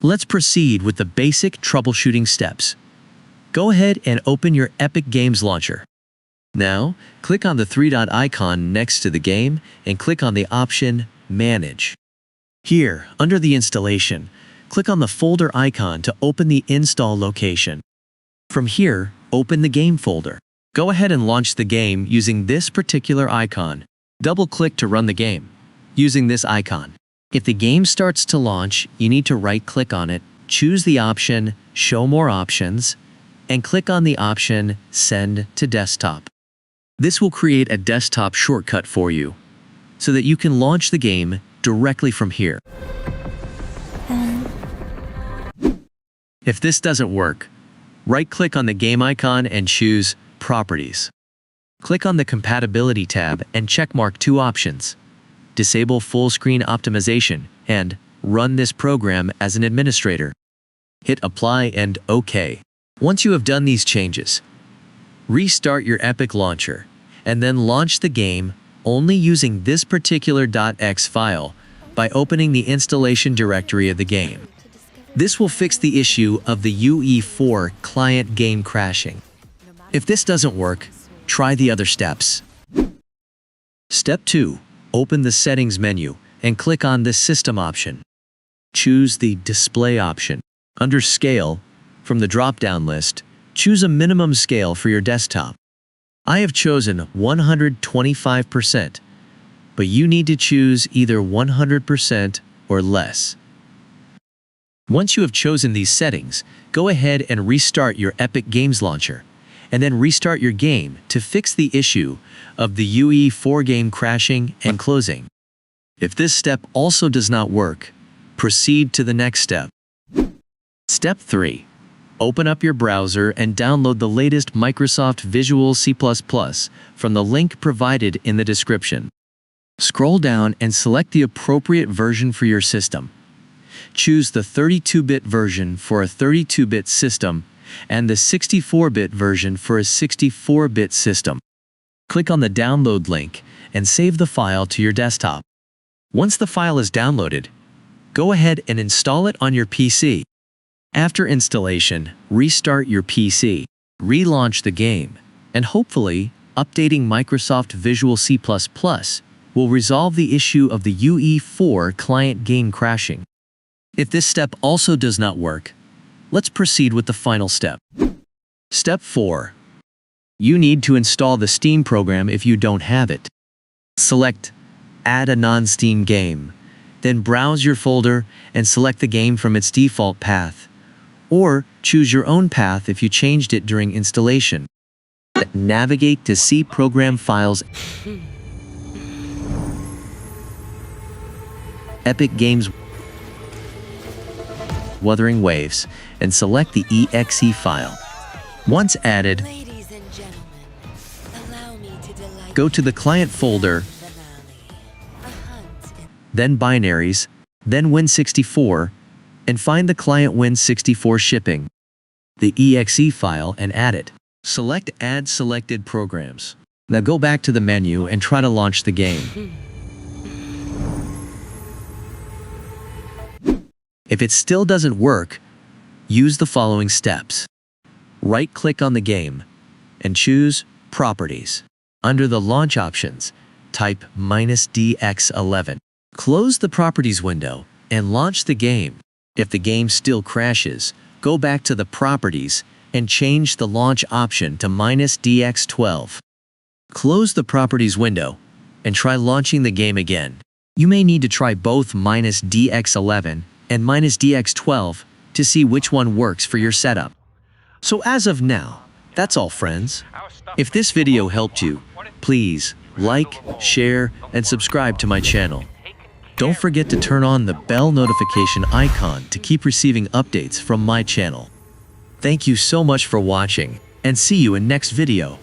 Let's proceed with the basic troubleshooting steps. Go ahead and open your Epic Games launcher. Now, click on the three-dot icon next to the game and click on the option Manage. Here, under the installation, click on the folder icon to open the install location. From here, open the game folder. Go ahead and launch the game using this particular icon. Double-click to run the game using this icon. If the game starts to launch, you need to right-click on it, choose the option Show More Options, and click on the option Send to Desktop. This will create a desktop shortcut for you so that you can launch the game directly from here. If this doesn't work, right-click on the game icon and choose Properties. Click on the Compatibility tab and checkmark two options: Disable Full Screen Optimization and Run this program as an administrator. Hit Apply and OK. Once you have done these changes, restart your Epic launcher and then launch the game only using this particular .x file by opening the installation directory of the game. This will fix the issue of the UE4 client game crashing. If this doesn't work, try the other steps. Step 2. Open the Settings menu and click on the System option. Choose the Display option. Under Scale, from the drop-down list, choose a minimum scale for your desktop. I have chosen 125%, but you need to choose either 100% or less. Once you have chosen these settings, go ahead and restart your Epic Games launcher, and then restart your game to fix the issue of the UE4 game crashing and closing. If this step also does not work, proceed to the next step. Step 3. Open up your browser and download the latest Microsoft Visual C++ from the link provided in the description. Scroll down and select the appropriate version for your system. Choose the 32-bit version for a 32-bit system and the 64-bit version for a 64-bit system. Click on the download link and save the file to your desktop. Once the file is downloaded, go ahead and install it on your PC. After installation, restart your PC, relaunch the game, and hopefully, updating Microsoft Visual C++ will resolve the issue of the UE4 client game crashing. If this step also does not work, let's proceed with the final step. Step 4. You need to install the Steam program if you don't have it. Select Add a non-Steam game, then browse your folder and select the game from its default path, or choose your own path if you changed it during installation. Navigate to C Program Files, Epic Games, Wuthering Waves, and select the exe file. Once added, go to the client folder, then binaries, then Win64, and find the client Win64 shipping, the exe file, and add it. Select Add Selected Programs. Now go back to the menu and try to launch the game. If it still doesn't work, use the following steps. Right-click on the game and choose Properties. Under the Launch options, type -DX11. Close the Properties window and launch the game. If the game still crashes, go back to the Properties and change the Launch option to -DX12. Close the Properties window and try launching the game again. You may need to try both -DX11 and -DX12 to see which one works for your setup. So as of now, that's all, friends. If this video helped you, please like, share, and subscribe to my channel. Don't forget to turn on the bell notification icon to keep receiving updates from my channel. Thank you so much for watching, and see you in next video.